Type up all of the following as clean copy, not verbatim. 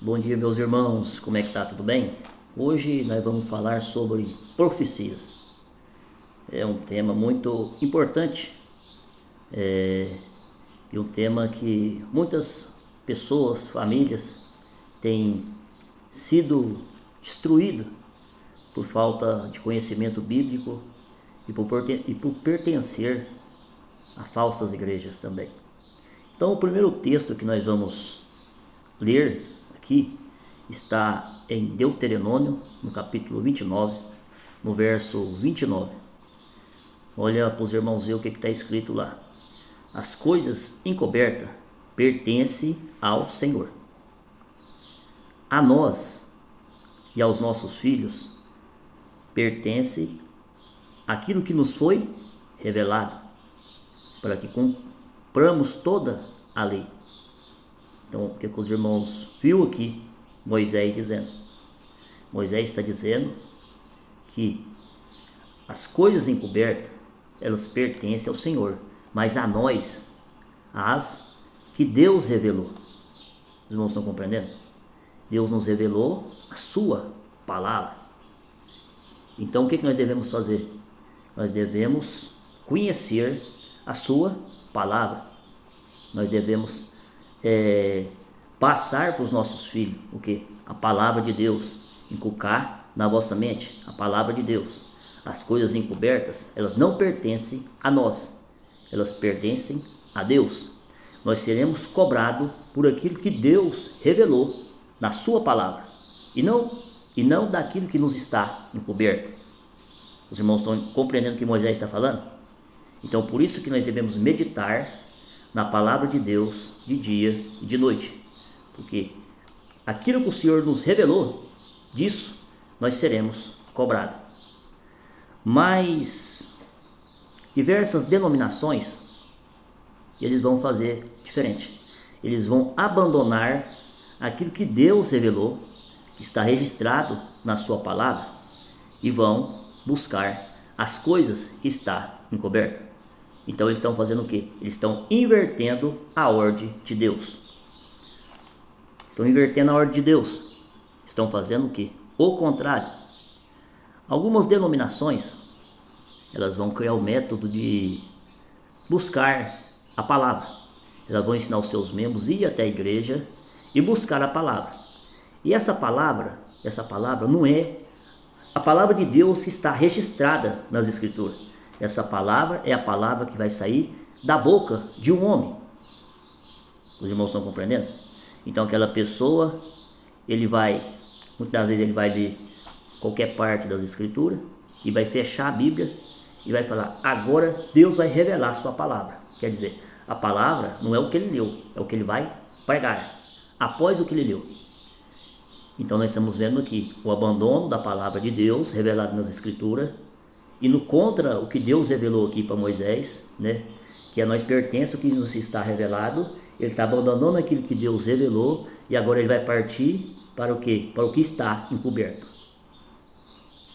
Bom dia, meus irmãos, como é que tá? Tudo bem? Hoje nós vamos falar sobre profecias. É um tema muito importante e um tema que muitas pessoas, famílias têm sido destruído por falta de conhecimento bíblico e por pertencer a falsas igrejas também. Então, o primeiro texto que nós vamos ler aqui está em Deuteronômio, no capítulo 29, no verso 29. Olha para os irmãos ver o que está escrito lá. As coisas encobertas pertencem ao Senhor. A nós e aos nossos filhos pertence aquilo que nos foi revelado, para que cumpramos toda a lei. Então, o que os irmãos viu aqui Moisés dizendo? Moisés está dizendo que as coisas encobertas, elas pertencem ao Senhor, mas a nós, as que Deus revelou. Os irmãos estão compreendendo? Deus nos revelou a sua palavra. Então, o que nós devemos fazer? Nós devemos conhecer a sua palavra. Nós devemos passar para os nossos filhos o que? A palavra de Deus, inculcar na vossa mente a palavra de Deus. As coisas encobertas, elas não pertencem a nós, elas pertencem a Deus. Nós seremos cobrados por aquilo que Deus revelou na sua palavra e não daquilo que nos está encoberto. Os irmãos estão compreendendo o que Moisés está falando? Então, por isso que nós devemos meditar na palavra de Deus de dia e de noite, porque aquilo que o Senhor nos revelou, disso nós seremos cobrados. Mas diversas denominações, eles vão fazer diferente. Eles vão abandonar aquilo que Deus revelou, que está registrado na sua palavra, e vão buscar as coisas que está encobertas. Então eles estão fazendo o quê? Eles estão invertendo a ordem de Deus. Estão invertendo a ordem de Deus. Estão fazendo o quê? O contrário. Algumas denominações, elas vão criar o método de buscar a palavra. Elas vão ensinar os seus membros a ir até a igreja e buscar a palavra. E essa palavra não é a palavra de Deus que está registrada nas Escrituras. Essa palavra é a palavra que vai sair da boca de um homem. Os irmãos estão compreendendo? Então aquela pessoa, muitas vezes ele vai ler qualquer parte das Escrituras e vai fechar a Bíblia e vai falar, agora Deus vai revelar a sua palavra. Quer dizer, a palavra não é o que ele leu, é o que ele vai pregar após o que ele leu. Então nós estamos vendo aqui o abandono da palavra de Deus revelada nas Escrituras, indo contra o que Deus revelou aqui para Moisés, né? Que a nós pertence o que nos está revelado. Ele está abandonando aquilo que Deus revelou e agora ele vai partir para o quê? Para o que está encoberto.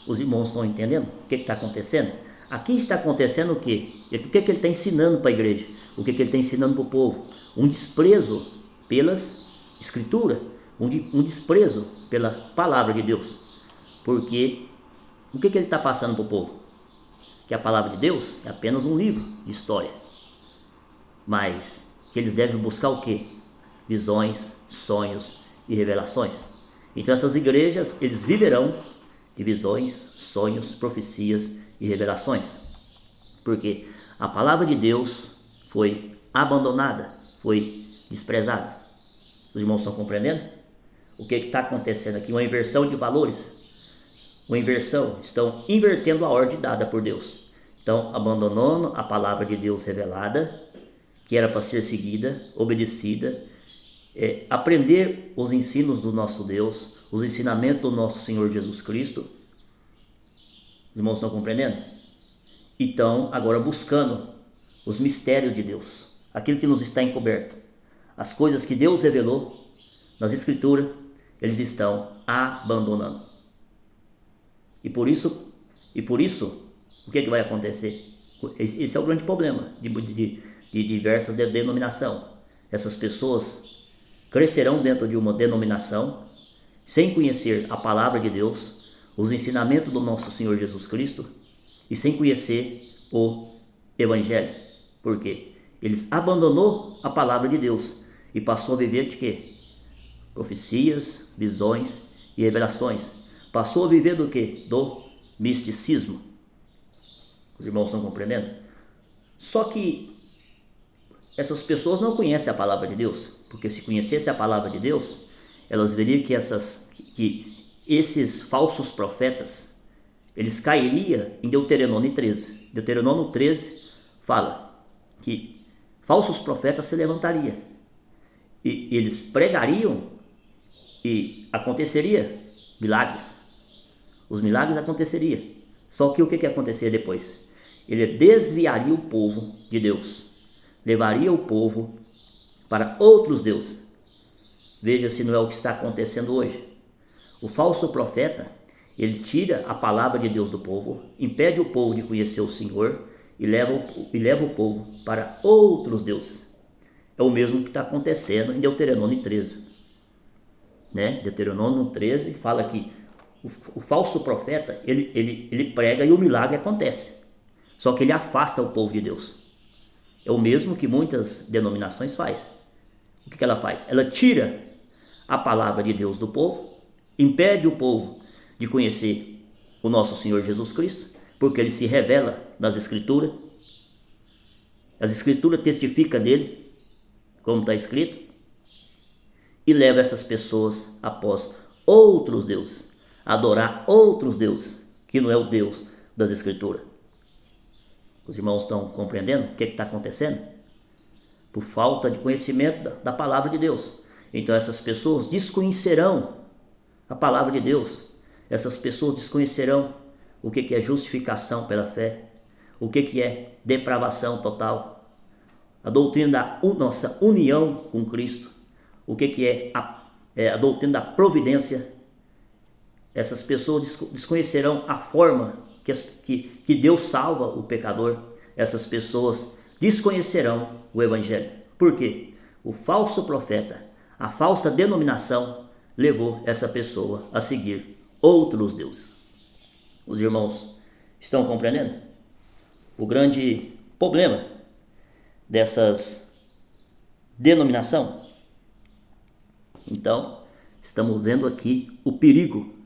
Os irmãos estão entendendo o que está acontecendo? Aqui está acontecendo o quê? O que ele está ensinando para a igreja? O que ele está ensinando para o povo? Um desprezo pelas Escrituras, um desprezo pela palavra de Deus. Porque o que ele está passando para o povo? Que a palavra de Deus é apenas um livro de história, mas que eles devem buscar o quê? Visões, sonhos e revelações. Então essas igrejas, eles viverão de visões, sonhos, profecias e revelações, porque a palavra de Deus foi abandonada, foi desprezada. Os irmãos estão compreendendo? O que está acontecendo aqui? Uma inversão de valores. Uma inversão, estão invertendo a ordem dada por Deus. Estão abandonando a palavra de Deus revelada, que era para ser seguida, obedecida, aprender os ensinos do nosso Deus, os ensinamentos do nosso Senhor Jesus Cristo. Os irmãos estão compreendendo? Então, agora buscando os mistérios de Deus, aquilo que nos está encoberto, as coisas que Deus revelou nas Escrituras, eles estão abandonando. E por isso, o que vai acontecer? Esse é o grande problema de diversas denominações. Essas pessoas crescerão dentro de uma denominação, sem conhecer a palavra de Deus, os ensinamentos do nosso Senhor Jesus Cristo e sem conhecer o Evangelho. Por quê? Eles abandonou a palavra de Deus e passou a viver de quê? Profecias, visões e revelações. Passou a viver do quê? Do misticismo. Os irmãos estão compreendendo? Só que essas pessoas não conhecem a palavra de Deus, porque se conhecesse a palavra de Deus, elas veriam que esses falsos profetas, eles cairiam em Deuteronômio 13. Deuteronômio 13 fala que falsos profetas se levantariam e eles pregariam e aconteceria milagres. Os milagres aconteceriam. Só que o que aconteceria depois? Ele desviaria o povo de Deus, levaria o povo para outros deuses. Veja se não é o que está acontecendo hoje. O falso profeta, ele tira a palavra de Deus do povo, impede o povo de conhecer o Senhor e leva o povo para outros deuses. É o mesmo que está acontecendo em Deuteronômio 13. Deuteronômio 13 fala que o falso profeta, ele prega e o milagre acontece. Só que ele afasta o povo de Deus. É o mesmo que muitas denominações fazem. O que ela faz? Ela tira a palavra de Deus do povo, impede o povo de conhecer o nosso Senhor Jesus Cristo, porque ele se revela nas Escrituras. As Escrituras testificam dele, como está escrito, e leva essas pessoas após outros deuses, adorar outros deuses, que não é o Deus das Escrituras. Os irmãos estão compreendendo o que está acontecendo? Por falta de conhecimento da palavra de Deus. Então essas pessoas desconhecerão a palavra de Deus. Essas pessoas desconhecerão o que é justificação pela fé, o que é depravação total, a doutrina da nossa união com Cristo, o que é a doutrina da providência. Essas pessoas desconhecerão a forma que Deus salva o pecador. Essas pessoas desconhecerão o Evangelho. Por quê? O falso profeta, a falsa denominação levou essa pessoa a seguir outros deuses. Os irmãos estão compreendendo? O grande problema dessas denominação. Então, estamos vendo aqui o perigo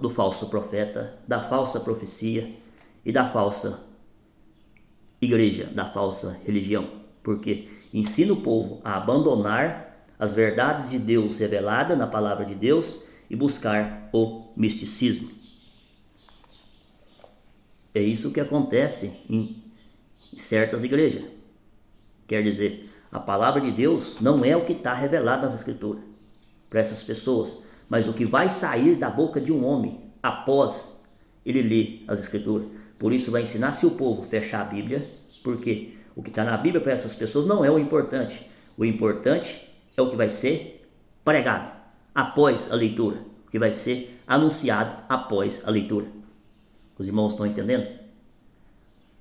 do falso profeta, da falsa profecia e da falsa igreja, da falsa religião, porque ensina o povo a abandonar as verdades de Deus reveladas na palavra de Deus e buscar o misticismo. É isso que acontece em certas igrejas. Quer dizer, a palavra de Deus não é o que está revelado nas Escrituras para essas pessoas, mas o que vai sair da boca de um homem após ele ler as Escrituras. Por isso vai ensinar se o povo fechar a Bíblia, porque o que está na Bíblia para essas pessoas não é o importante. O importante é o que vai ser pregado após a leitura, o que vai ser anunciado após a leitura. Os irmãos estão entendendo?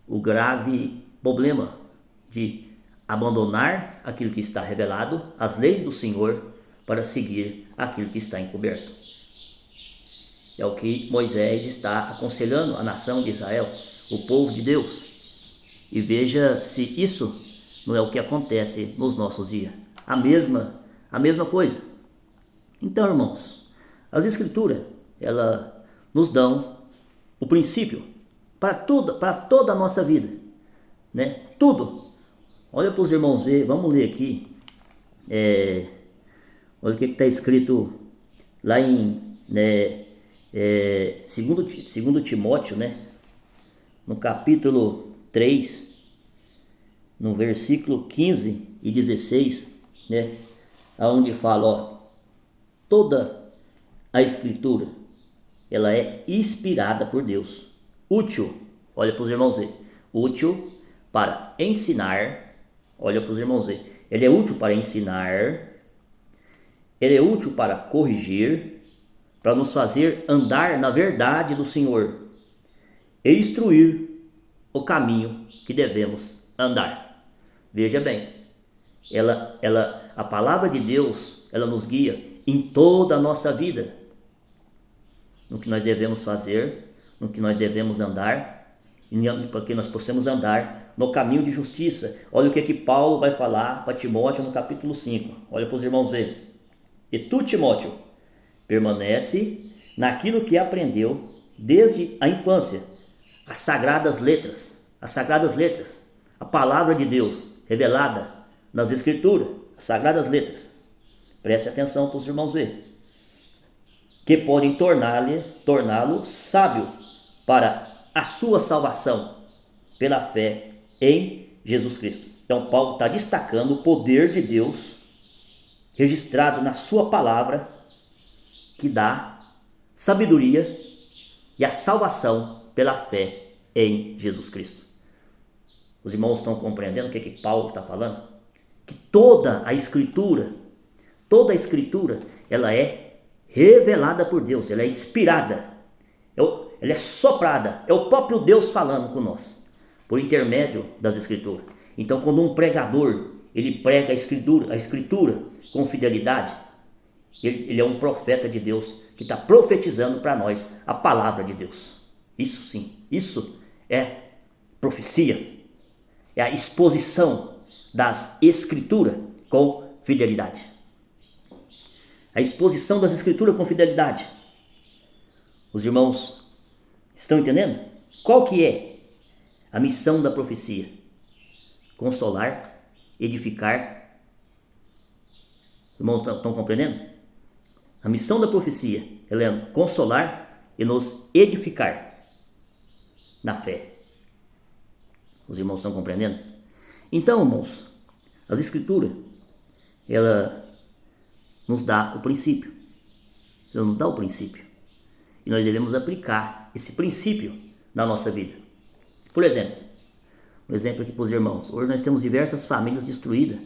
O grave problema de abandonar aquilo que está revelado, as leis do Senhor, para seguir aquilo que está encoberto. É o que Moisés está aconselhando a nação de Israel, o povo de Deus. E veja se isso não é o que acontece nos nossos dias. A mesma coisa. Então, irmãos, as Escrituras, elas nos dão o princípio para toda a nossa vida, Tudo. Olha para os irmãos ver, vamos ler aqui. Olha o que está escrito lá em 2 Timóteo, no capítulo 3, no versículo 15 e 16, onde fala, toda a Escritura, ela é inspirada por Deus, útil, olha para os irmãos ver, útil para ensinar, olha para os irmãos ver, ele é útil para ensinar, ele é útil para corrigir, para nos fazer andar na verdade do Senhor e instruir o caminho que devemos andar. Veja bem, a palavra de Deus, ela nos guia em toda a nossa vida, no que nós devemos fazer, no que nós devemos andar, para que nós possamos andar no caminho de justiça. Olha o que Paulo vai falar para Timóteo no capítulo 5. Olha para os irmãos verem. E tu, Timóteo, permanece naquilo que aprendeu desde a infância, as sagradas letras, a palavra de Deus revelada nas Escrituras, as sagradas letras. Preste atenção para os irmãos verem. Que podem torná-lo sábio para a sua salvação pela fé em Jesus Cristo. Então Paulo está destacando o poder de Deus registrado na sua palavra, que dá sabedoria e a salvação pela fé em Jesus Cristo. Os irmãos estão compreendendo o que Paulo está falando? Que toda a Escritura, ela é revelada por Deus, ela é inspirada, ela é soprada, é o próprio Deus falando com nós, por intermédio das Escrituras. Então, quando um pregador, ele prega a Escritura com fidelidade, ele é um profeta de Deus que está profetizando para nós a palavra de Deus. Isso sim, isso é profecia, é a exposição das Escrituras com fidelidade. A exposição das Escrituras com fidelidade. Os irmãos estão entendendo? Qual que é a missão da profecia? Consolar, edificar. Os irmãos estão compreendendo? A missão da profecia, ela é consolar e nos edificar na fé. Os irmãos estão compreendendo? Então, irmãos, as Escrituras, ela nos dá o princípio. Ela nos dá o princípio. E nós devemos aplicar esse princípio na nossa vida. Por exemplo, um exemplo aqui para os irmãos. Hoje nós temos diversas famílias destruídas.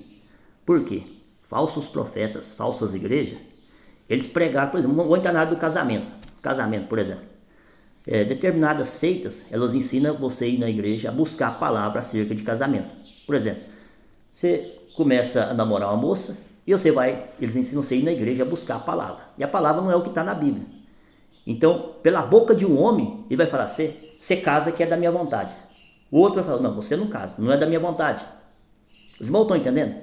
Por quê? Falsos profetas, falsas igrejas, eles pregaram, por exemplo, vou entrar na área do casamento. Casamento, por exemplo. Determinadas seitas, elas ensinam você a ir na igreja a buscar a palavra acerca de casamento. Por exemplo, você começa a namorar uma moça e eles ensinam você a ir na igreja a buscar a palavra. E a palavra não é o que está na Bíblia. Então, pela boca de um homem, ele vai falar, você casa que é da minha vontade. O outro vai falar, não, você não casa, não é da minha vontade. Os irmãos estão entendendo?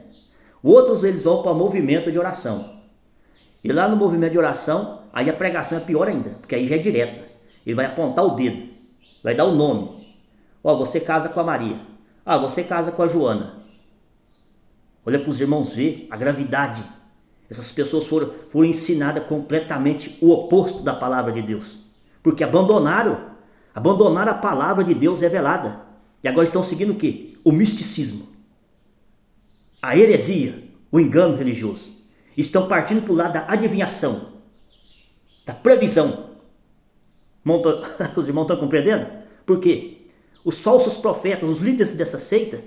Outros, eles vão para o movimento de oração. E lá no movimento de oração, aí a pregação é pior ainda, porque aí já é direta. Ele vai apontar o dedo, vai dar o nome. Você casa com a Maria. Você casa com a Joana. Olha para os irmãos ver a gravidade. Essas pessoas foram ensinadas completamente o oposto da palavra de Deus. Porque abandonaram a palavra de Deus revelada. E agora estão seguindo o quê? O misticismo. A heresia, o engano religioso. Estão partindo para o lado da adivinhação, da previsão. Os irmãos estão compreendendo? Por quê? Os falsos profetas, os líderes dessa seita,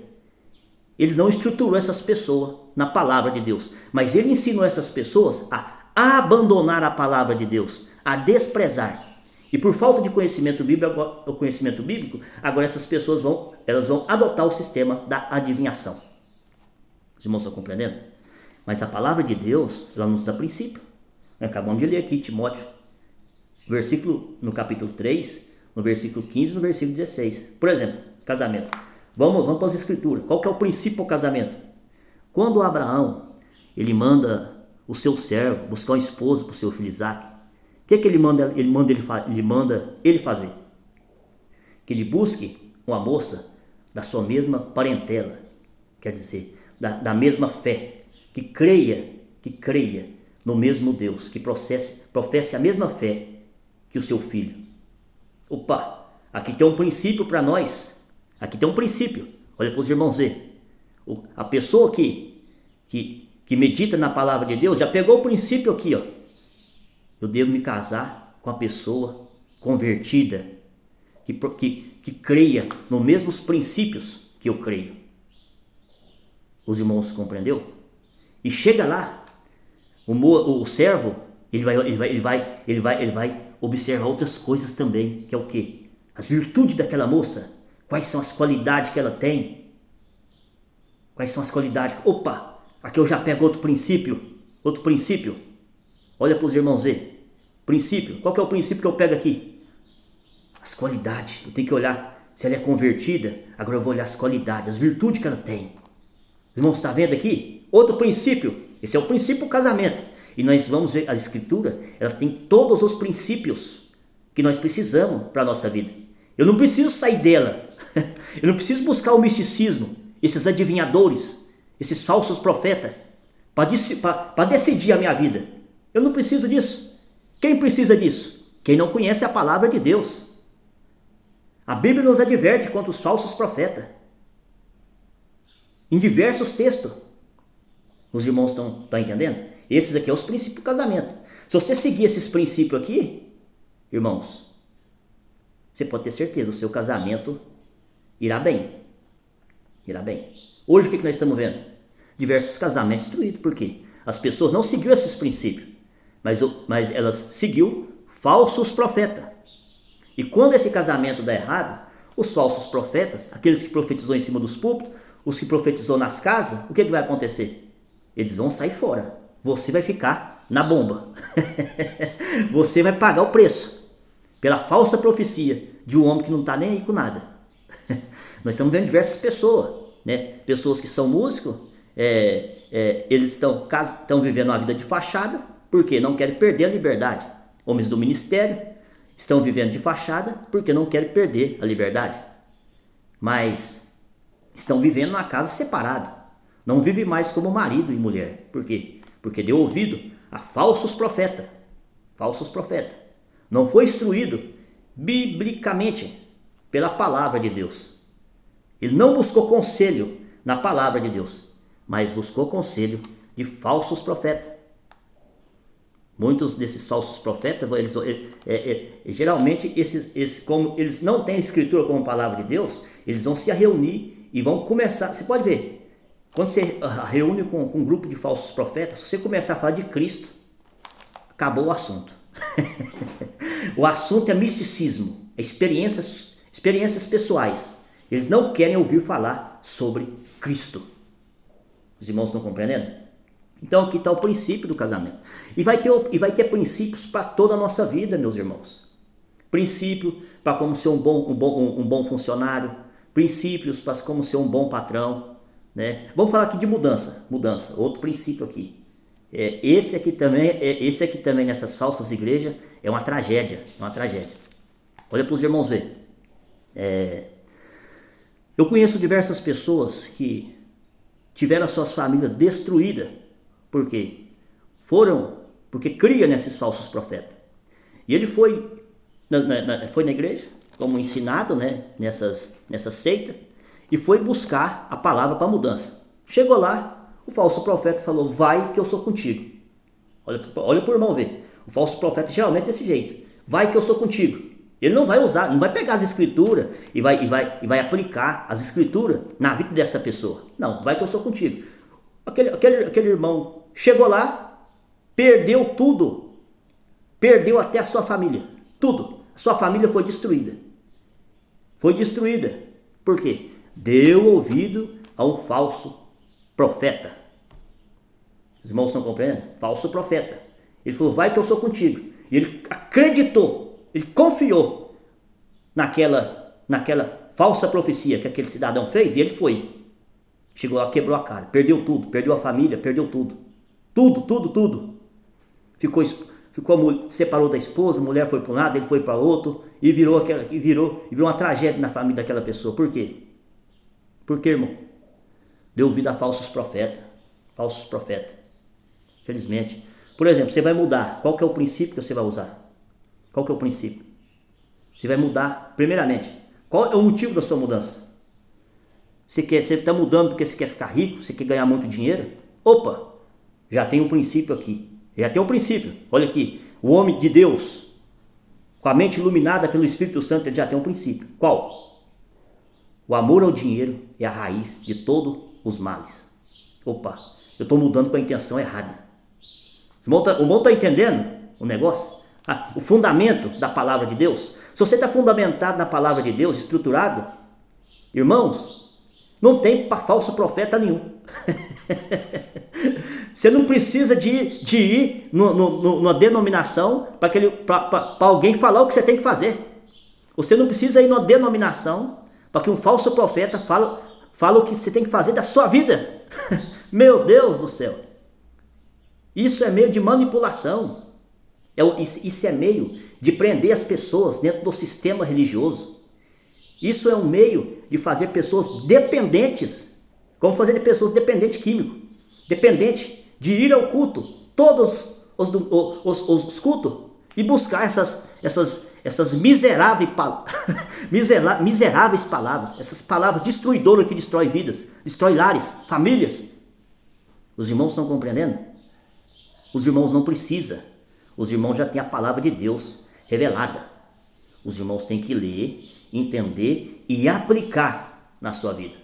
eles não estruturou essas pessoas na palavra de Deus, mas ele ensinou essas pessoas a abandonar a palavra de Deus, a desprezar. E por falta de conhecimento bíblico, agora essas pessoas vão adotar o sistema da adivinhação. Os irmãos estão compreendendo? Mas a palavra de Deus, ela nos dá princípio. Acabamos de ler aqui Timóteo, no capítulo 3, no versículo 15 e no versículo 16. Por exemplo, casamento. Vamos para as Escrituras. Qual que é o princípio do casamento? Quando Abraão, ele manda o seu servo buscar uma esposa para o seu filho Isaac, o que ele manda ele fazer? Que ele busque uma moça da sua mesma parentela, quer dizer, da mesma fé, que creia no mesmo Deus, que professe a mesma fé que o seu filho. Opa, aqui tem um princípio para nós. Aqui tem um princípio. Olha para os irmãos ver. A pessoa que medita na palavra de Deus já pegou o princípio aqui, ó. Eu devo me casar com a pessoa convertida, que creia nos mesmos princípios que eu creio. Os irmãos compreendeu? E chega lá, o servo, ele vai observar outras coisas também, que é o quê? As virtudes daquela moça, quais são as qualidades que ela tem, quais são as qualidades. Opa, Aqui eu já pego outro princípio. Outro princípio. Olha para os irmãos ver. Princípio. Qual que é o princípio que eu pego aqui? As qualidades. Eu tenho que olhar se ela é convertida. Agora eu vou olhar as qualidades, as virtudes que ela tem. Os irmãos, está vendo aqui? Outro princípio. Esse é o princípio do casamento. E nós vamos ver a Escritura. Ela tem todos os princípios que nós precisamos para a nossa vida. Eu não preciso sair dela. Eu não preciso buscar o misticismo, esses adivinhadores, esses falsos profetas, para decidir a minha vida. Eu não preciso disso. Quem precisa disso? Quem não conhece a palavra de Deus. A Bíblia nos adverte contra os falsos profetas. Em diversos textos. Os irmãos estão entendendo? Esses aqui são os princípios do casamento. Se você seguir esses princípios aqui, irmãos, você pode ter certeza, o seu casamento irá bem. Irá bem. Hoje o que nós estamos vendo? Diversos casamentos destruídos. Por quê? As pessoas não seguiram esses princípios, mas elas seguiram falsos profetas. E quando esse casamento dá errado, os falsos profetas, aqueles que profetizou em cima dos púlpitos, os que profetizou nas casas, o que vai acontecer? Eles vão sair fora. Você vai ficar na bomba. Você vai pagar o preço pela falsa profecia de um homem que não está nem aí com nada. Nós estamos vendo diversas pessoas, né? Pessoas que são músicos, eles estão vivendo uma vida de fachada, porque não querem perder a liberdade. Homens do ministério estão vivendo de fachada porque não querem perder a liberdade. Mas estão vivendo numa casa separada. Não vive mais como marido e mulher. Por quê? Porque deu ouvido a falsos profetas. Falsos profetas. Não foi instruído biblicamente pela palavra de Deus. Ele não buscou conselho na palavra de Deus, mas buscou conselho de falsos profetas. Muitos desses falsos profetas, geralmente, como eles não têm a escritura como palavra de Deus, eles vão se reunir e vão começar. Você pode ver, quando você reúne com um grupo de falsos profetas, se você começar a falar de Cristo, acabou o assunto. O assunto é misticismo, é experiências pessoais. Eles não querem ouvir falar sobre Cristo. Os irmãos estão compreendendo? Então aqui está o princípio do casamento. E vai ter princípios para toda a nossa vida, meus irmãos. Princípio para como ser um bom funcionário. Princípios para como ser um bom patrão. Né? Vamos falar aqui de mudança. Outro princípio aqui. Esse aqui também nessas falsas igrejas é uma tragédia. Olha para os irmãos ver. Eu conheço diversas pessoas que tiveram as suas famílias destruídas. Por quê? Porque cria nesses falsos profetas. E ele foi na igreja, como ensinado, né, nessas seitas, e foi buscar a palavra para mudança. Chegou lá, o falso profeta falou: vai que eu sou contigo. Olha para o irmão ver. O falso profeta geralmente é desse jeito: vai que eu sou contigo. Ele não vai pegar as escrituras e vai aplicar as escrituras na vida dessa pessoa. Não, vai que eu sou contigo. Aquele irmão chegou lá, perdeu tudo, perdeu até a sua família, tudo. A sua família foi destruída. Por quê? Deu ouvido a um falso profeta. Os irmãos estão compreendendo? Falso profeta. Ele falou: vai que eu sou contigo. E ele acreditou, ele confiou naquela falsa profecia que aquele cidadão fez, e ele foi. Chegou lá, quebrou a cara, perdeu tudo, perdeu a família, perdeu tudo. Tudo. Separou da esposa, a mulher foi para um lado, ele foi para outro, e virou uma tragédia na família daquela pessoa. Por quê? Porque, irmão, deu ouvido a falsos profetas. Felizmente. Por exemplo, você vai mudar. Qual que é o princípio que você vai usar? Qual que é o princípio? Você vai mudar, primeiramente. Qual é o motivo da sua mudança? Você está mudando porque você quer ficar rico? Você quer ganhar muito dinheiro? Opa, já tem um princípio aqui. Olha aqui, o homem de Deus, com a mente iluminada pelo Espírito Santo, ele já tem um princípio. Qual? O amor ao dinheiro é a raiz de todos os males. Opa, eu estou mudando com a intenção errada. O irmão está entendendo o negócio? O fundamento da palavra de Deus. Se você está fundamentado na palavra de Deus, estruturado, irmãos, não tem falso profeta nenhum. Você não precisa de ir numa denominação para alguém falar o que você tem que fazer. Você não precisa ir numa denominação para que um falso profeta fale o que você tem que fazer da sua vida. Meu Deus do céu. Isso é meio de manipulação. Isso é meio de prender as pessoas dentro do sistema religioso. Isso é um meio de fazer pessoas dependentes. Como fazer de pessoas dependentes químico. Dependente de ir ao culto. Todos os cultos. E buscar essas miseráveis palavras. Essas palavras destruidoras que destroem vidas. Destrói lares, famílias. Os irmãos estão compreendendo? Os irmãos não precisam. Os irmãos já têm a palavra de Deus revelada. Os irmãos têm que ler, entender e aplicar na sua vida.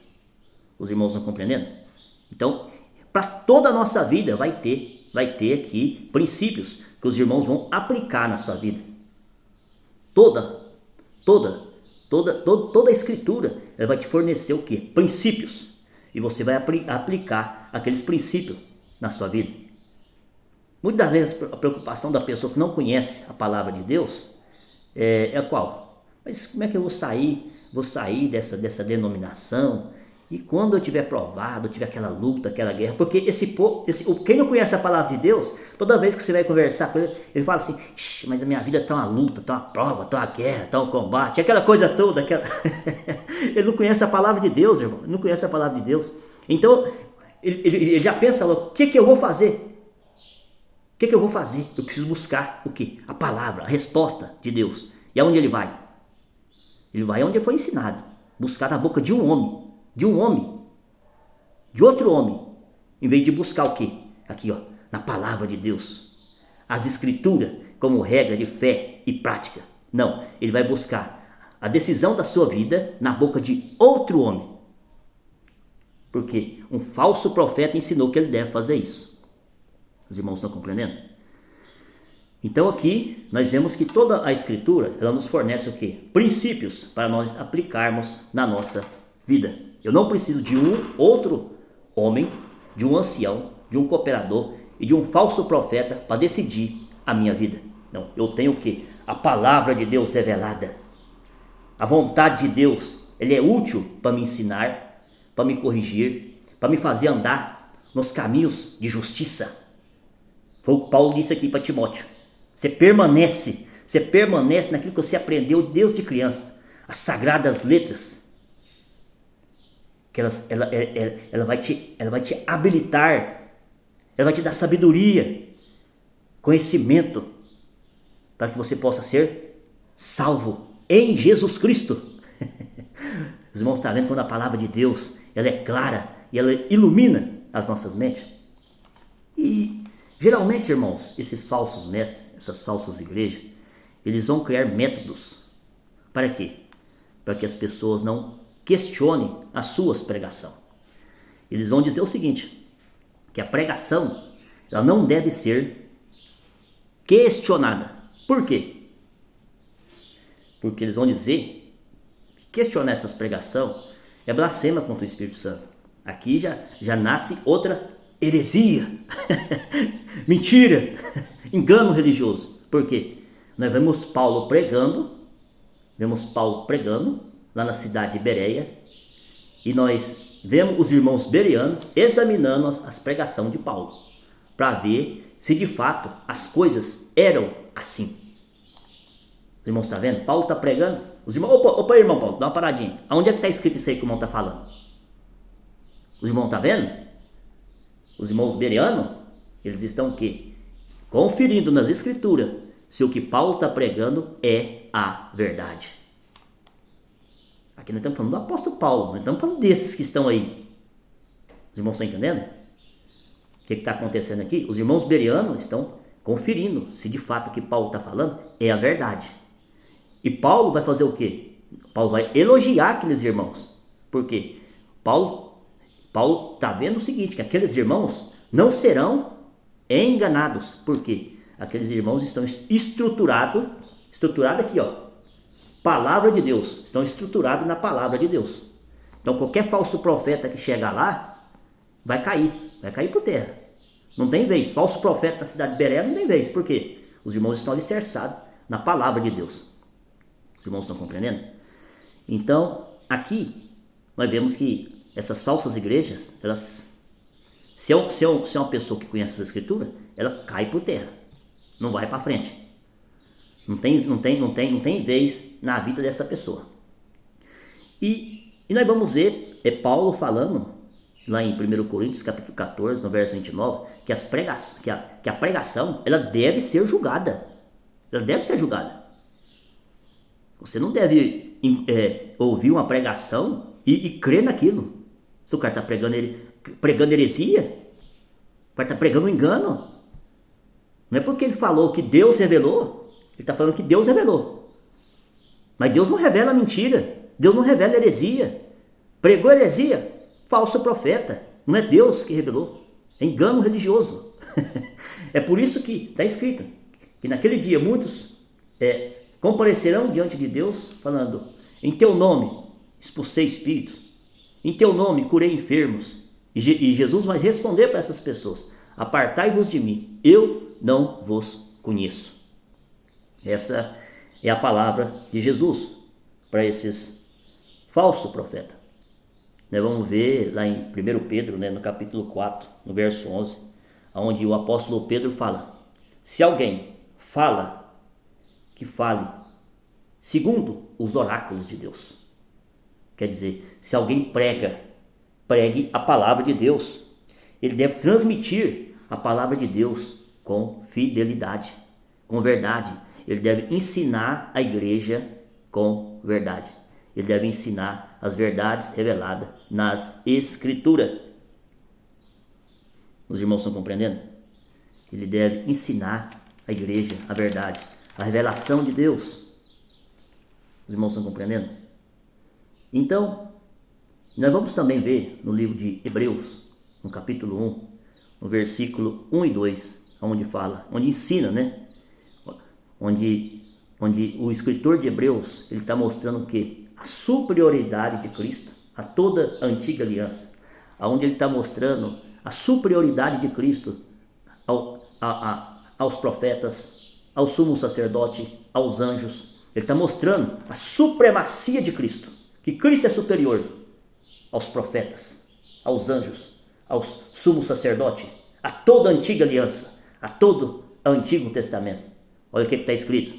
Os irmãos estão compreendendo? Então, para toda a nossa vida vai ter aqui princípios que os irmãos vão aplicar na sua vida. Toda a escritura, ela vai te fornecer o quê? Princípios. E você vai aplicar aqueles princípios na sua vida. Muitas vezes a preocupação da pessoa que não conhece a palavra de Deus é qual? Mas como é que eu vou sair dessa denominação? E quando eu tiver provado, tiver aquela luta, aquela guerra, porque quem não conhece a palavra de Deus, toda vez que você vai conversar com ele fala assim, mas a minha vida está uma luta, está uma prova, está uma guerra, está um combate, aquela coisa toda, ele não conhece a palavra de Deus, irmão, ele não conhece a palavra de Deus. Então, ele já pensa, o que eu vou fazer? O que eu vou fazer? Eu preciso buscar o quê? A palavra, a resposta de Deus. E aonde ele vai? Ele vai onde ele foi ensinado. Buscar na boca de um homem. De outro homem. Em vez de buscar o quê? Aqui, ó, na palavra de Deus. As escrituras como regra de fé e prática. Não, ele vai buscar a decisão da sua vida na boca de outro homem. Porque um falso profeta ensinou que ele deve fazer isso. Os irmãos estão compreendendo? Então aqui nós vemos que toda a escritura, ela nos fornece o quê? Princípios para nós aplicarmos na nossa vida. Eu não preciso de um outro homem, de um ancião, de um cooperador e de um falso profeta para decidir a minha vida. Não, eu tenho o quê? A palavra de Deus revelada. A vontade de Deus, ele é útil para me ensinar, para me corrigir, para me fazer andar nos caminhos de justiça. Foi o que Paulo disse aqui para Timóteo. Você permanece naquilo que você aprendeu desde criança. As sagradas letras. Que ela vai te habilitar. Ela vai te dar sabedoria, conhecimento, para que você possa ser salvo em Jesus Cristo. Os irmãos estão vendo quando a palavra de Deus ela é clara e ela ilumina as nossas mentes. E geralmente, irmãos, esses falsos mestres, essas falsas igrejas, eles vão criar métodos. Para quê? Para que as pessoas não questionem as suas pregações. Eles vão dizer o seguinte, que a pregação ela não deve ser questionada. Por quê? Porque eles vão dizer que questionar essas pregações é blasfema contra o Espírito Santo. Aqui já nasce outra heresia, mentira, engano religioso. Por quê? Nós vemos Paulo pregando lá na cidade de Bereia, e nós vemos os irmãos bereanos examinando as pregações de Paulo, para ver se de fato as coisas eram assim. Os irmãos estão vendo? Paulo está pregando, os irmãos, opa irmão Paulo, dá uma paradinha, aonde é que está escrito isso aí que o irmão está falando? Os irmãos estão vendo? Os irmãos bereanos, eles estão o quê? Conferindo nas escrituras se o que Paulo está pregando é a verdade. Aqui nós estamos falando do apóstolo Paulo, nós estamos falando desses que estão aí. Os irmãos estão entendendo? O que está acontecendo aqui? Os irmãos bereanos estão conferindo se de fato o que Paulo está falando é a verdade. E Paulo vai fazer o quê? Paulo vai elogiar aqueles irmãos. Por quê? Paulo está vendo o seguinte, que aqueles irmãos não serão enganados. Por quê? Aqueles irmãos estão estruturados aqui, ó. Palavra de Deus, estão estruturados na palavra de Deus. Então qualquer falso profeta que chegar lá, vai cair vai cair por terra. Não tem vez. Falso profeta na cidade de Berea não tem vez. Por quê? Os irmãos estão alicerçados na palavra de Deus. Os irmãos estão compreendendo? Então, aqui, nós vemos que essas falsas igrejas, elas, se é uma pessoa que conhece as escrituras, ela cai por terra. Não vai para frente. Não tem vez na vida dessa pessoa. E nós vamos ver, Paulo falando, lá em 1 Coríntios, capítulo 14, no verso 29, que a pregação, ela deve ser julgada. Ela deve ser julgada. Você não deve ouvir uma pregação e crer naquilo. Se o cara está pregando heresia, o cara está pregando um engano. Não é porque ele falou que Deus revelou, ele está falando que Deus revelou. Mas Deus não revela mentira, Deus não revela heresia. Pregou heresia, falso profeta. Não é Deus que revelou, é engano religioso. É por isso que está escrito que naquele dia muitos comparecerão diante de Deus falando: em teu nome expulsei espíritos, em teu nome curei enfermos. E Jesus vai responder para essas pessoas: apartai-vos de mim, eu não vos conheço. Essa é a palavra de Jesus para esses falsos profetas. Nós vamos ver lá em 1 Pedro, no capítulo 4, no verso 11, onde o apóstolo Pedro fala: se alguém fala, que fale segundo os oráculos de Deus. Quer dizer, se alguém pregue a palavra de Deus. Ele deve transmitir a palavra de Deus com fidelidade, com verdade. Ele deve ensinar a igreja com verdade. Ele deve ensinar as verdades reveladas nas Escrituras. Os irmãos estão compreendendo? Ele deve ensinar a igreja a verdade, a revelação de Deus. Os irmãos estão compreendendo? Então, nós vamos também ver no livro de Hebreus, no capítulo 1, no versículo 1 e 2, onde ensina, onde o escritor de Hebreus, ele está mostrando que a superioridade de Cristo a toda a antiga aliança, onde ele está mostrando a superioridade de Cristo aos profetas, ao sumo sacerdote, aos anjos. Ele está mostrando a supremacia de Cristo, que Cristo é superior aos profetas, aos anjos, aos sumo sacerdote, a toda a antiga aliança, a todo o Antigo Testamento. Olha o que está escrito: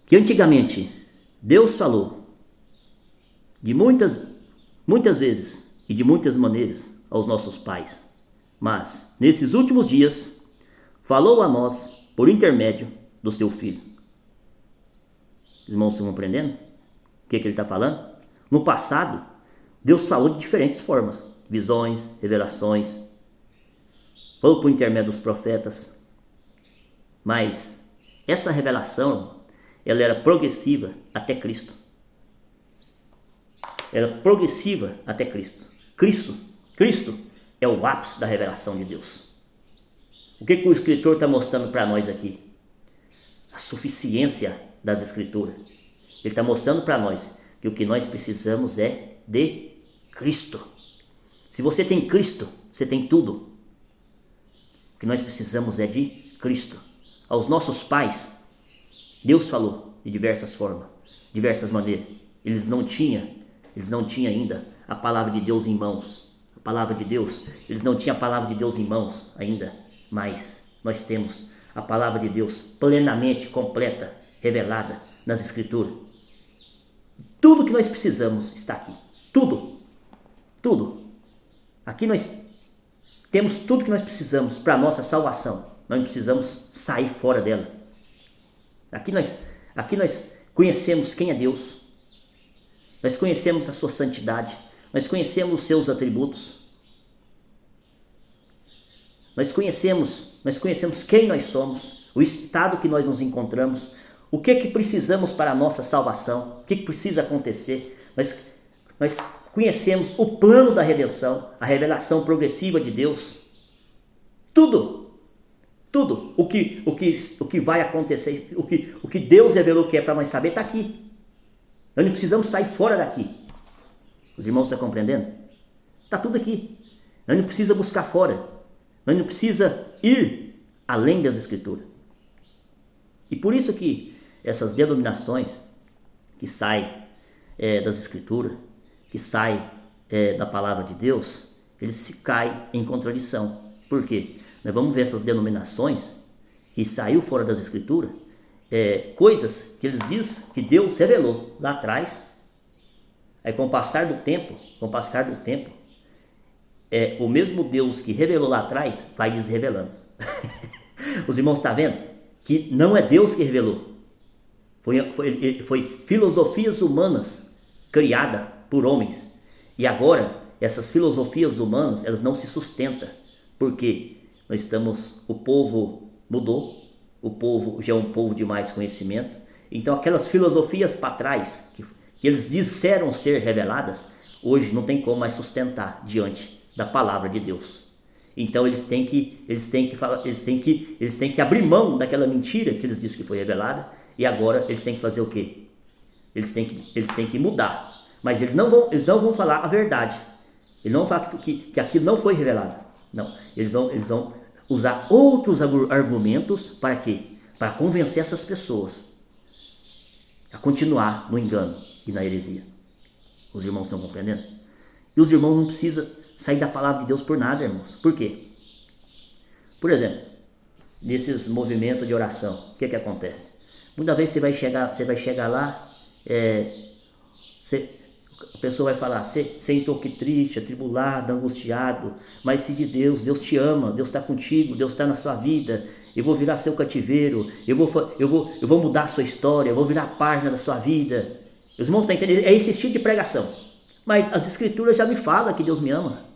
que antigamente Deus falou de muitas vezes e de muitas maneiras aos nossos pais, mas nesses últimos dias falou a nós por intermédio do seu Filho. Os irmãos estão compreendendo o que ele está falando? No passado, Deus falou de diferentes formas: visões, revelações, falou por intermédio dos profetas, mas essa revelação, ela era progressiva até Cristo. Era progressiva até Cristo. Cristo é o ápice da revelação de Deus. O que o escritor está mostrando para nós aqui? A suficiência das escrituras. Ele está mostrando para nós que o que nós precisamos é de Cristo. Se você tem Cristo, você tem tudo. O que nós precisamos é de Cristo. Aos nossos pais, Deus falou de diversas formas, diversas maneiras. Eles não tinham ainda a palavra de Deus em mãos. A palavra de Deus, eles não tinham a palavra de Deus em mãos ainda, mas nós temos a palavra de Deus plenamente completa, revelada nas Escrituras. Tudo que nós precisamos está aqui. Tudo. Aqui nós temos tudo que nós precisamos para a nossa salvação. Nós não precisamos sair fora dela. Aqui nós conhecemos quem é Deus. Nós conhecemos a sua santidade. Nós conhecemos os seus atributos. Nós conhecemos quem nós somos, o estado que nós nos encontramos, o que precisamos para a nossa salvação, o que precisa acontecer. Nós conhecemos o plano da redenção, a revelação progressiva de Deus. Tudo o que vai acontecer, o que Deus revelou que é para nós saber, está aqui. Nós não precisamos sair fora daqui. Os irmãos estão compreendendo? Está tudo aqui. Nós não precisa buscar fora. Nós não precisa ir além das Escrituras. E por isso que essas denominações que saem das Escrituras, que saem da palavra de Deus, eles se caem em contradição. Por quê? Nós vamos ver essas denominações que saiu fora das Escrituras, coisas que eles dizem que Deus revelou lá atrás. Aí com o passar do tempo, o mesmo Deus que revelou lá atrás vai desrevelando. Os irmãos estão vendo que não é Deus que revelou. Foi filosofias humanas criadas por homens. E agora, essas filosofias humanas, elas não se sustentam. Por quê? O povo mudou, o povo já é um povo de mais conhecimento. Então aquelas filosofias para trás, que eles disseram ser reveladas, hoje não tem como mais sustentar diante da palavra de Deus. Então eles têm que abrir mão daquela mentira que eles disseram que foi revelada, e agora eles têm que fazer o quê? Eles têm que mudar, mas eles não vão falar a verdade. Eles não vão falar que aquilo não foi revelado. Não, eles vão usar outros argumentos para quê? Para convencer essas pessoas a continuar no engano e na heresia. Os irmãos estão compreendendo? E os irmãos não precisam sair da palavra de Deus por nada, irmãos. Por quê? Por exemplo, nesses movimentos de oração, o que acontece? Muitas vezes você vai chegar lá, a pessoa vai falar, você entrou aqui triste, atribulado, angustiado, mas se de Deus te ama, Deus está contigo, Deus está na sua vida, eu vou virar seu cativeiro, eu vou mudar a sua história, eu vou virar a página da sua vida. Os irmãos estão entendendo? É esse estilo de pregação. Mas as Escrituras já me falam que Deus me ama.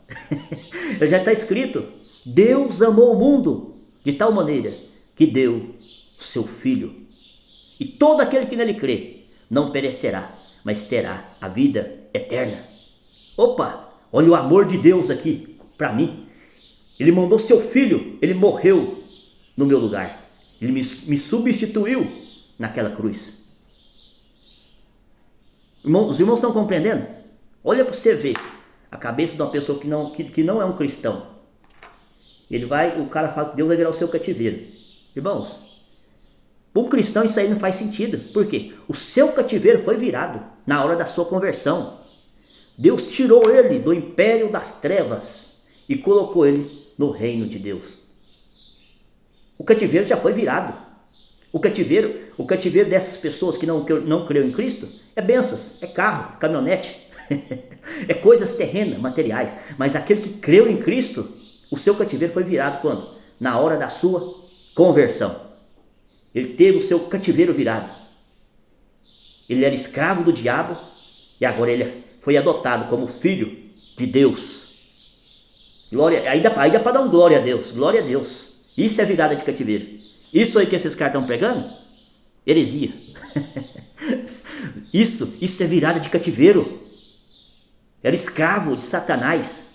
Já está escrito, Deus amou o mundo de tal maneira que deu o seu Filho. E todo aquele que nele crê não perecerá, mas terá a vida eterna. Opa, olha o amor de Deus aqui para mim. Ele mandou seu Filho, ele morreu no meu lugar. Ele me substituiu naquela cruz. Os irmãos estão compreendendo? Olha para você ver a cabeça de uma pessoa que não é um cristão. O cara fala que Deus vai virar o seu cativeiro. Irmãos, para um cristão isso aí não faz sentido. Por quê? O seu cativeiro foi virado na hora da sua conversão. Deus tirou ele do império das trevas e colocou ele no reino de Deus. O cativeiro já foi virado. O cativeiro dessas pessoas que não creram em Cristo é bênçãos, é carro, caminhonete, é coisas terrenas, materiais. Mas aquele que creu em Cristo, o seu cativeiro foi virado quando? Na hora da sua conversão. Ele teve o seu cativeiro virado. Ele era escravo do diabo e agora ele foi adotado como filho de Deus. Glória, aí dá para dar um glória a Deus, glória a Deus. Isso é virada de cativeiro. Isso aí que esses caras estão pregando, heresia. Isso é virada de cativeiro. Era escravo de Satanás,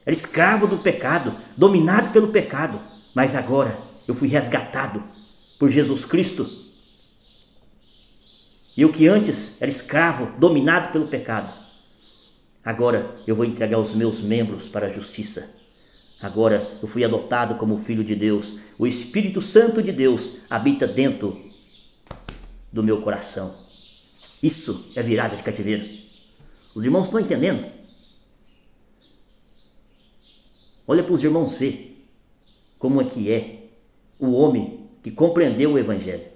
era escravo do pecado, dominado pelo pecado. Mas agora eu fui resgatado por Jesus Cristo. E eu que antes era escravo, dominado pelo pecado, agora eu vou entregar os meus membros para a justiça. Agora eu fui adotado como filho de Deus. O Espírito Santo de Deus habita dentro do meu coração. Isso é virada de cativeiro. Os irmãos estão entendendo? Olha para os irmãos ver como é que é o homem que compreendeu o Evangelho.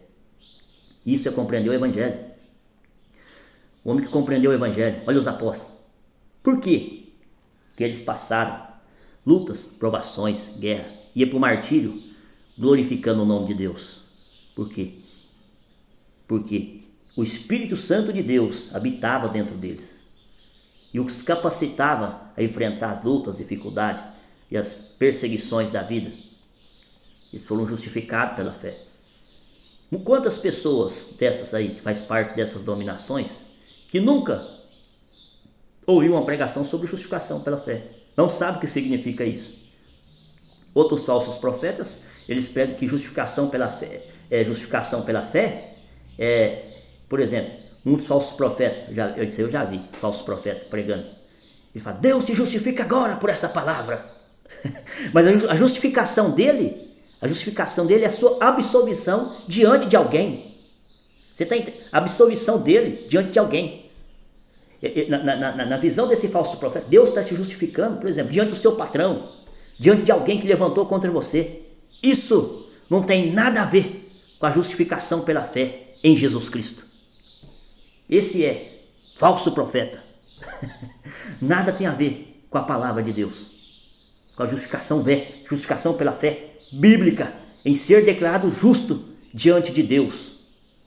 Isso é compreender o Evangelho. O homem que compreendeu o Evangelho. Olha os apóstolos. Por quê? Porque eles passaram lutas, provações, guerra, ia para o martírio glorificando o nome de Deus. Por quê? Porque o Espírito Santo de Deus habitava dentro deles e os capacitava a enfrentar as lutas, as dificuldades e as perseguições da vida. Eles foram justificados pela fé. Quantas pessoas dessas aí, que faz parte dessas dominações, que nunca ouviu uma pregação sobre justificação pela fé, não sabe o que significa isso. Outros falsos profetas, eles pregam que justificação pela fé, por exemplo, muitos falsos profetas, eu já vi falsos profetas pregando. Ele fala, Deus te justifica agora por essa palavra. Mas a justificação dele é a sua absolvição diante de alguém. Você tem a absolvição dele diante de alguém. Na visão desse falso profeta, Deus está te justificando, por exemplo, diante do seu patrão, diante de alguém que levantou contra você. Isso não tem nada a ver com a justificação pela fé em Jesus Cristo. Esse é falso profeta. Nada tem a ver com a palavra de Deus, com a justificação pela fé bíblica, em ser declarado justo diante de Deus,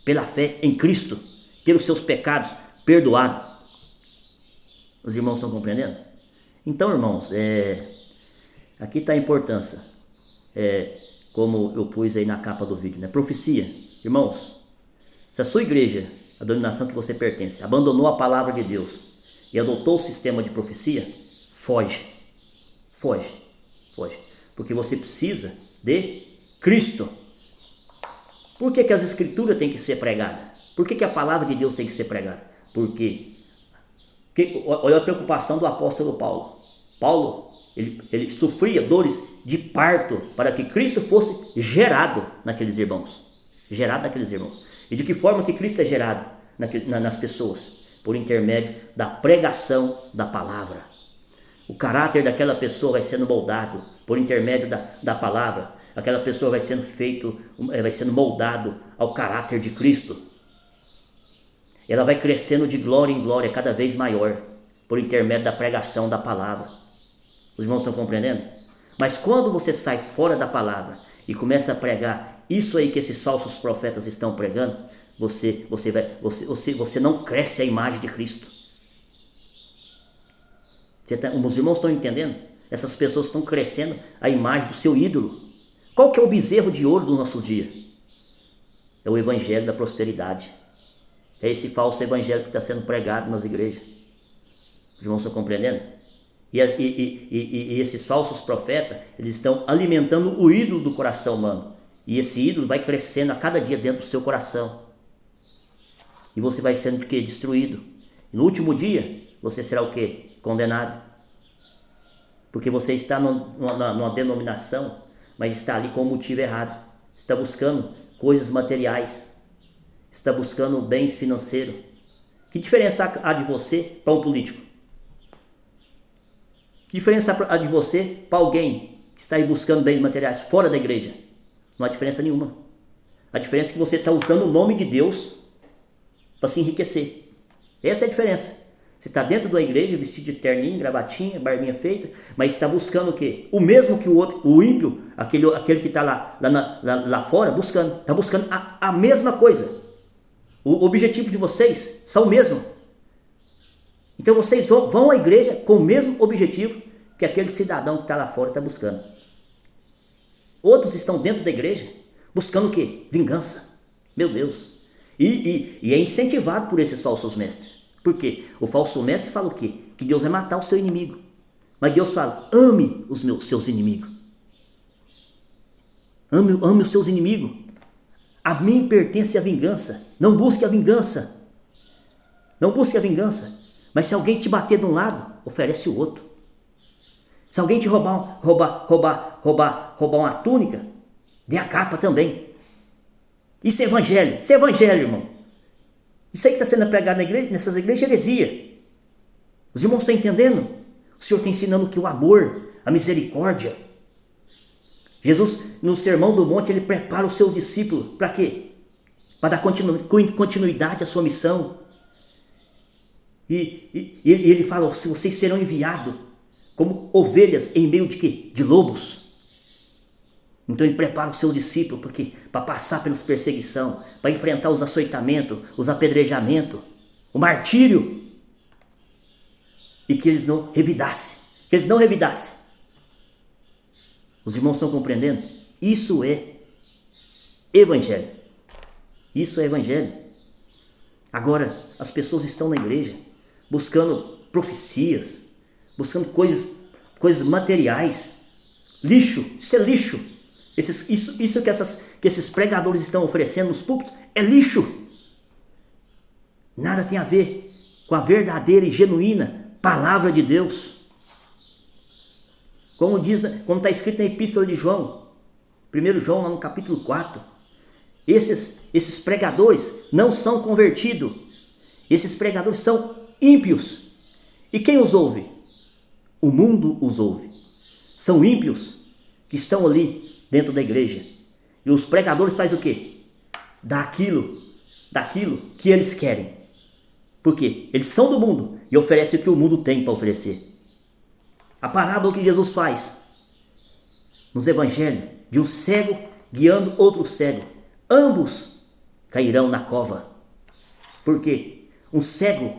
pela fé em Cristo, ter os seus pecados perdoados. Os irmãos estão compreendendo? Então, irmãos, aqui está a importância, como eu pus aí na capa do vídeo, né? Profecia. Irmãos, se a sua igreja, a denominação que você pertence, abandonou a palavra de Deus e adotou o sistema de profecia, foge. Porque você precisa de Cristo. Por que as escrituras têm que ser pregadas? Por que a palavra de Deus tem que ser pregada? Porque olha a preocupação do apóstolo Paulo. Paulo, ele sofria dores de parto para que Cristo fosse gerado naqueles irmãos. E de que forma que Cristo é gerado nas pessoas? Por intermédio da pregação da palavra. O caráter daquela pessoa vai sendo moldado por intermédio da palavra. Aquela pessoa vai sendo moldado ao caráter de Cristo. Ela vai crescendo de glória em glória, cada vez maior, por intermédio da pregação da palavra. Os irmãos estão compreendendo? Mas quando você sai fora da palavra e começa a pregar isso aí que esses falsos profetas estão pregando, você não cresce a imagem de Cristo. Os irmãos estão entendendo? Essas pessoas estão crescendo a imagem do seu ídolo. Qual que é o bezerro de ouro dos nossos dias? É o evangelho da prosperidade. É esse falso evangelho que está sendo pregado nas igrejas. Os irmãos estão compreendendo? E esses falsos profetas, eles estão alimentando o ídolo do coração humano. E esse ídolo vai crescendo a cada dia dentro do seu coração. E você vai sendo o quê? Destruído. E no último dia, você será o quê? Condenado. Porque você está numa denominação, mas está ali com o motivo errado. Está buscando coisas materiais. Está buscando bens financeiros. Que diferença há de você para um político? Que diferença há de você para alguém que está aí buscando bens materiais fora da igreja? Não há diferença nenhuma. A diferença é que você está usando o nome de Deus para se enriquecer. Essa é a diferença. Você está dentro da igreja, vestido de terninho, gravatinha, barbinha feita, mas está buscando o quê? O mesmo que o outro, o ímpio, aquele que está lá fora, está buscando a mesma coisa. O objetivo de vocês são o mesmo. Então vocês vão à igreja com o mesmo objetivo que aquele cidadão que está lá fora está buscando. Outros estão dentro da igreja buscando o quê? Vingança. Meu Deus. E é incentivado por esses falsos mestres. Por quê? O falso mestre fala o quê? Que Deus vai matar o seu inimigo. Mas Deus fala, ame os seus inimigos. Ame os seus inimigos. A mim pertence a vingança. Não busque a vingança. Não busque a vingança. Mas se alguém te bater de um lado, oferece o outro. Se alguém te roubar uma túnica, dê a capa também. Isso é evangelho. Isso é evangelho, irmão. Isso aí que está sendo pregado na igreja, nessas igrejas, é heresia. Os irmãos estão entendendo? O Senhor está ensinando que o amor, a misericórdia. Jesus, no Sermão do Monte, ele prepara os seus discípulos. Para quê? Para dar continuidade à sua missão. E ele fala, se vocês serão enviados como ovelhas em meio de quê? De lobos. Então ele prepara os seus discípulos para passar pelas perseguições, para enfrentar os açoitamentos, os apedrejamentos, o martírio. E que eles não revidassem. Os irmãos estão compreendendo? Isso é evangelho. Isso é evangelho. Agora, as pessoas estão na igreja buscando profecias, buscando coisas materiais. Lixo, isso é lixo. Isso que esses pregadores estão oferecendo nos púlpitos é lixo. Nada tem a ver com a verdadeira e genuína palavra de Deus. Como está escrito na Epístola de João, 1 João, lá no capítulo 4, esses pregadores não são convertidos, esses pregadores são ímpios. E quem os ouve? O mundo os ouve. São ímpios que estão ali dentro da igreja. E os pregadores fazem o quê? Daquilo que eles querem. Porque eles são do mundo e oferecem o que o mundo tem para oferecer. A parábola que Jesus faz nos evangelhos, de um cego guiando outro cego, ambos cairão na cova. Por quê? Um cego,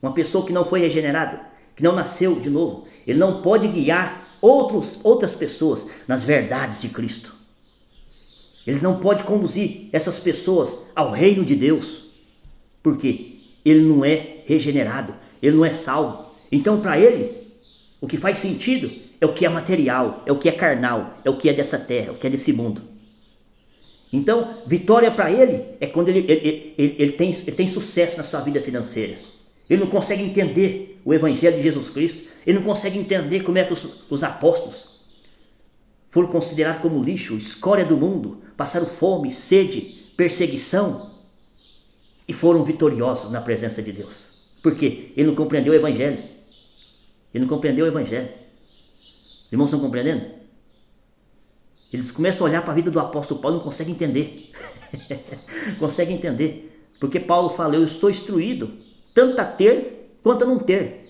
uma pessoa que não foi regenerado, que não nasceu de novo, ele não pode guiar outras pessoas nas verdades de Cristo. Eles não podem conduzir essas pessoas ao reino de Deus, porque ele não é regenerado, ele não é salvo. Então, para ele, o que faz sentido é o que é material, é o que é carnal, é o que é dessa terra, é o que é desse mundo. Então, vitória para ele é quando ele tem sucesso na sua vida financeira. Ele não consegue entender o evangelho de Jesus Cristo, ele não consegue entender como é que os apóstolos foram considerados como lixo, escória do mundo, passaram fome, sede, perseguição e foram vitoriosos na presença de Deus. Por quê? Ele não compreendeu o evangelho. Ele não compreendeu o evangelho. Os irmãos estão compreendendo? Eles começam a olhar para a vida do apóstolo Paulo e não conseguem entender. Conseguem entender. Porque Paulo fala, eu estou instruído, tanto a ter quanto a não ter.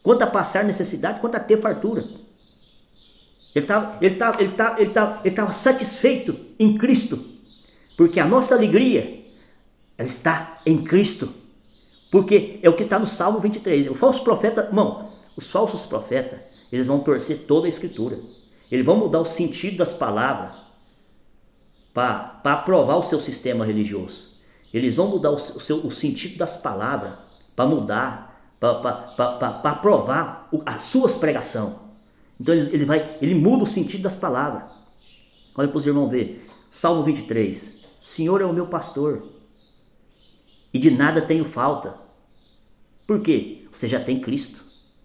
Quanto a passar necessidade, quanto a ter fartura. Ele estava satisfeito em Cristo. Porque a nossa alegria, ela está em Cristo. Porque é o que está no Salmo 23. O falso profeta, irmão, os falsos profetas, eles vão torcer toda a escritura. Eles vão mudar o sentido das palavras para aprovar o seu sistema religioso. Eles vão mudar o sentido das palavras para mudar, para aprovar as suas pregações. Então ele muda o sentido das palavras. Olha para os irmãos ver. Salmo 23. Senhor é o meu pastor e de nada tenho falta. Por quê? Você já tem Cristo.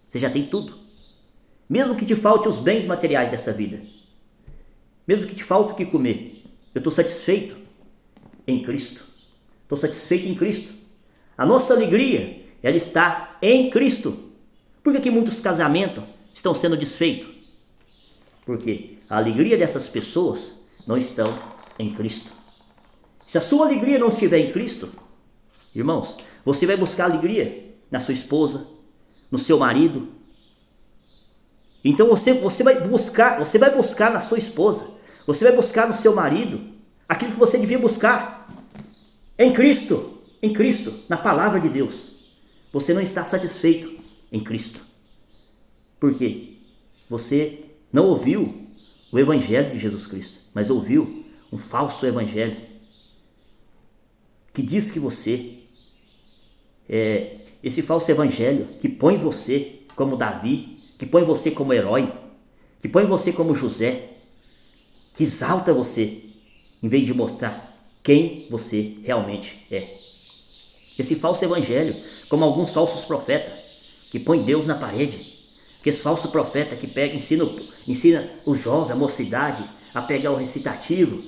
Você já tem tudo. Mesmo que te falte os bens materiais dessa vida, mesmo que te falte o que comer, eu estou satisfeito em Cristo. Estou satisfeito em Cristo. A nossa alegria, ela está em Cristo. Por que muitos casamentos estão sendo desfeitos? Porque a alegria dessas pessoas não estão em Cristo. Se a sua alegria não estiver em Cristo, irmãos, você vai buscar alegria na sua esposa, no seu marido. Então você vai buscar na sua esposa, você vai buscar no seu marido aquilo que você devia buscar em Cristo, na palavra de Deus. Você não está satisfeito em Cristo. Por quê? Você não ouviu o evangelho de Jesus Cristo, mas ouviu um falso evangelho que diz que você esse falso evangelho que põe você como Davi, que põe você como herói, que põe você como José, que exalta você, em vez de mostrar quem você realmente é. Esse falso evangelho, como alguns falsos profetas, que põe Deus na parede, que esse falso profeta que pega, ensina o jovem, a mocidade, a pegar o recitativo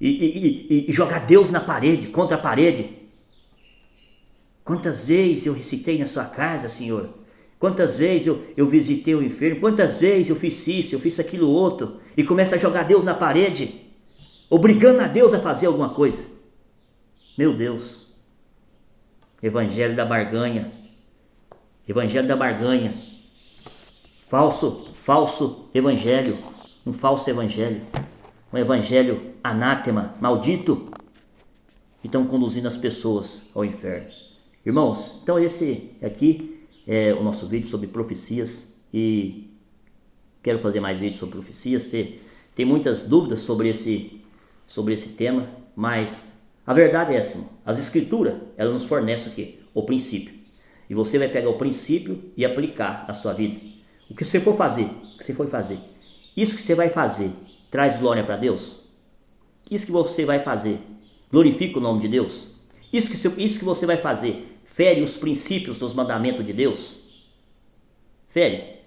e jogar Deus na parede, contra a parede. Quantas vezes eu recitei na sua casa, Senhor? Quantas vezes eu visitei o enfermo? Quantas vezes eu fiz isso, eu fiz aquilo outro? E começa a jogar Deus na parede, obrigando a Deus a fazer alguma coisa. Meu Deus. Evangelho da barganha. Evangelho da barganha. Falso evangelho. Um falso evangelho. Um evangelho anátema, maldito. Que estão conduzindo as pessoas ao inferno. Irmãos, então esse aqui é o nosso vídeo sobre profecias e quero fazer mais vídeos sobre profecias. Tem muitas dúvidas sobre esse tema, mas a verdade é essa, as escrituras, elas nos fornecem o quê? O princípio. E você vai pegar o princípio e aplicar na sua vida. O que você for fazer, isso que você vai fazer, traz glória para Deus? Isso que você vai fazer, glorifica o nome de Deus? Isso que você vai fazer, fere os princípios dos mandamentos de Deus? Fere?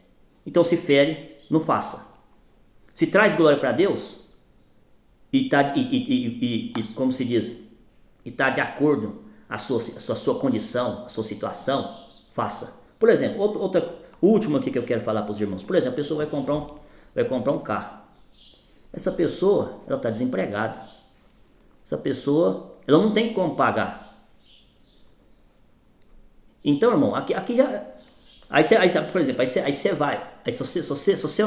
Então se fere, não faça. Se traz glória para Deus como se diz, e está de acordo a sua condição, a sua situação, faça. Por exemplo, o último aqui que eu quero falar para os irmãos. Por exemplo, a pessoa vai comprar um carro. Essa pessoa, ela está desempregada. Essa pessoa, ela não tem como pagar. Então, irmão, aqui já... Aí por exemplo, aí você vai. Aí se você é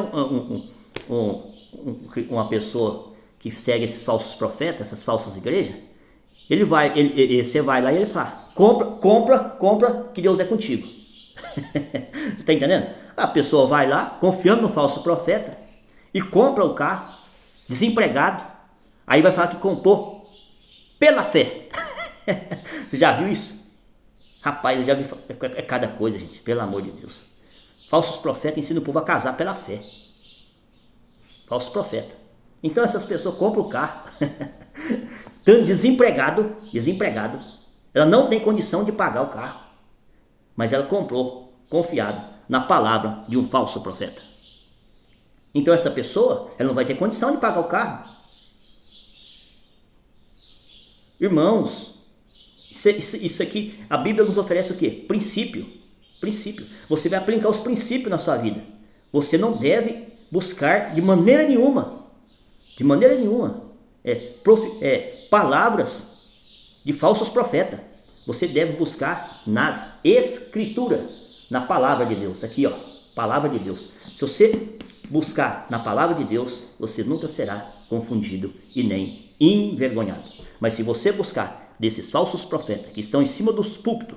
uma pessoa que segue esses falsos profetas, essas falsas igrejas, você vai lá e ele fala, compra, que Deus é contigo. Você está entendendo? A pessoa vai lá, confiando no falso profeta, e compra o carro, desempregado, aí vai falar que comprou pela fé. Você já viu isso? Rapaz, eu já vi, é cada coisa, gente, pelo amor de Deus. Falsos profetas ensinam o povo a casar pela fé. Falsos profetas. Então essas pessoas compram o carro, desempregado, ela não tem condição de pagar o carro, mas ela comprou, confiado na palavra de um falso profeta. Então essa pessoa, ela não vai ter condição de pagar o carro. Irmãos, isso aqui, a Bíblia nos oferece o quê? Princípio. Você vai aplicar os princípios na sua vida. Você não deve buscar de maneira nenhuma, palavras de falsos profetas. Você deve buscar nas Escrituras, na palavra de Deus. Aqui, ó, palavra de Deus. Se você buscar na palavra de Deus, você nunca será confundido e nem envergonhado. Mas se você buscar desses falsos profetas que estão em cima dos púlpitos,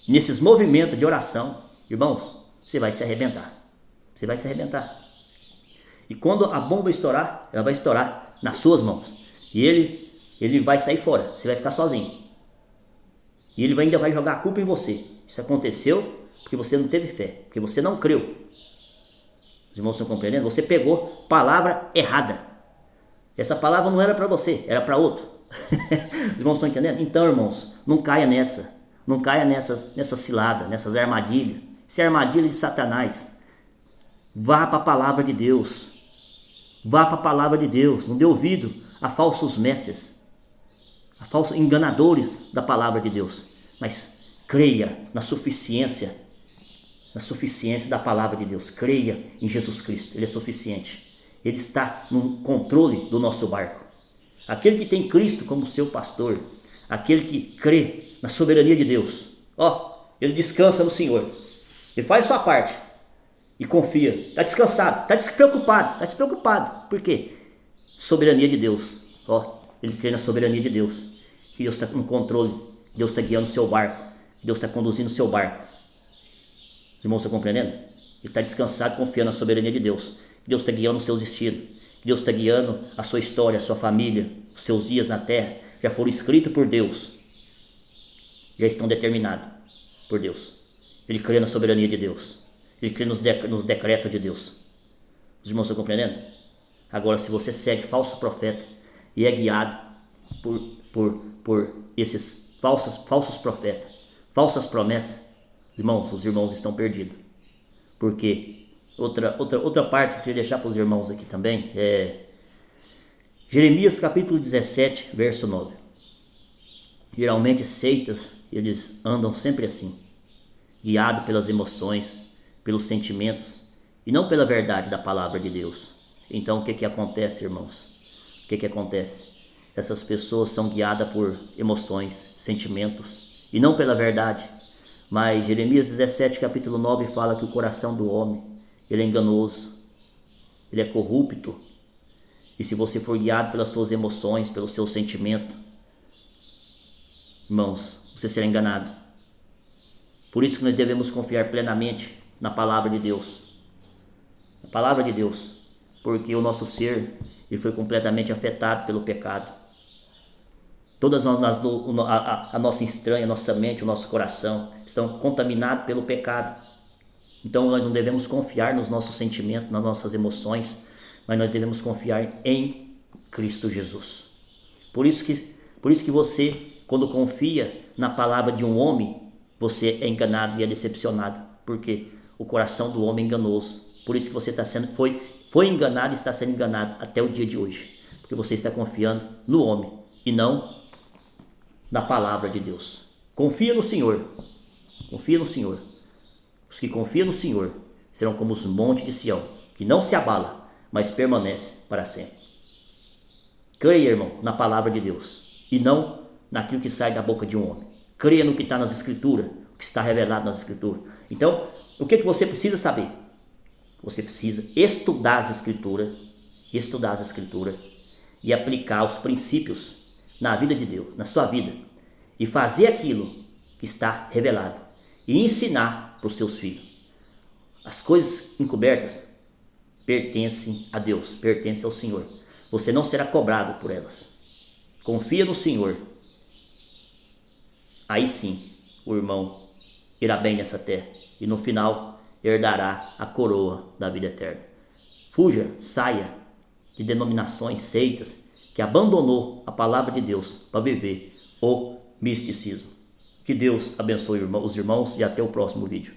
nesses movimentos de oração, irmãos, você vai se arrebentar. E quando a bomba estourar, ela vai estourar nas suas mãos. E ele vai sair fora, você vai ficar sozinho. E ele ainda vai jogar a culpa em você. Isso aconteceu porque você não teve fé, porque você não creu. Os irmãos estão compreendendo? Você pegou palavra errada. Essa palavra não era para você, era para outro. Os irmãos estão entendendo? Então, irmãos, não caia nessa. Não caia nessa cilada, nessas armadilhas. Isso é armadilha de Satanás. Vá para a palavra de Deus. Não dê ouvido a falsos mestres, a falsos enganadores da palavra de Deus. Mas creia na suficiência da palavra de Deus. Creia em Jesus Cristo, Ele é suficiente. Ele está no controle do nosso barco. Aquele que tem Cristo como seu pastor, aquele que crê na soberania de Deus, ele descansa no Senhor. Ele faz a sua parte e confia. Está descansado, está despreocupado. Por quê? Soberania de Deus. Ele crê na soberania de Deus. Que Deus está no controle. Deus está guiando o seu barco. Deus está conduzindo o seu barco. Os irmãos estão compreendendo? Ele está descansado, confiando na soberania de Deus. Deus está guiando os seus destinos. Deus está guiando a sua história, a sua família. Os seus dias na terra já foram escritos por Deus. Já estão determinados por Deus. Ele crê na soberania de Deus. Ele crê nos decretos de Deus. Os irmãos estão compreendendo? Agora, se você segue falso profeta e é guiado por esses falsos profetas, falsas promessas, irmãos, os irmãos estão perdidos. Porque outra parte que eu queria deixar para os irmãos aqui também é Jeremias capítulo 17, verso 9. Geralmente seitas, eles andam sempre assim, guiados pelas emoções, pelos sentimentos e não pela verdade da palavra de Deus. Então o que acontece, irmãos? O que acontece? Essas pessoas são guiadas por emoções, sentimentos e não pela verdade. Mas Jeremias 17, capítulo 9 fala que o coração do homem, ele é enganoso, ele é corrupto. E se você for guiado pelas suas emoções, pelo seu sentimento, irmãos, você será enganado. Por isso que nós devemos confiar plenamente na palavra de Deus. A palavra de Deus. Porque o nosso ser, ele foi completamente afetado pelo pecado. Todas a nossa estranha, a nossa mente, o nosso coração estão contaminados pelo pecado. Então nós não devemos confiar nos nossos sentimentos, nas nossas emoções, mas nós devemos confiar em Cristo Jesus. Por isso que você, quando confia na palavra de um homem, você é enganado e é decepcionado. Porque O coração do homem é enganoso. Por isso que você foi enganado e está sendo enganado até o dia de hoje. Porque você está confiando no homem e não na palavra de Deus. Confia no Senhor. Confia no Senhor. Os que confiam no Senhor serão como os montes de Sião, que não se abala, mas permanece para sempre. Creia, irmão, na palavra de Deus e não naquilo que sai da boca de um homem. Creia no que está nas Escrituras, o que está revelado nas Escrituras. Então, o que você precisa saber? Você precisa estudar as Escrituras e aplicar os princípios na vida de Deus, na sua vida, e fazer aquilo que está revelado e ensinar para os seus filhos. As coisas encobertas pertencem a Deus, pertencem ao Senhor. Você não será cobrado por elas. Confia no Senhor. Aí sim, o irmão irá bem nessa terra e no final herdará a coroa da vida eterna. Fuja, saia de denominações, seitas que abandonou a palavra de Deus para viver o misticismo. Que Deus abençoe os irmãos e até o próximo vídeo.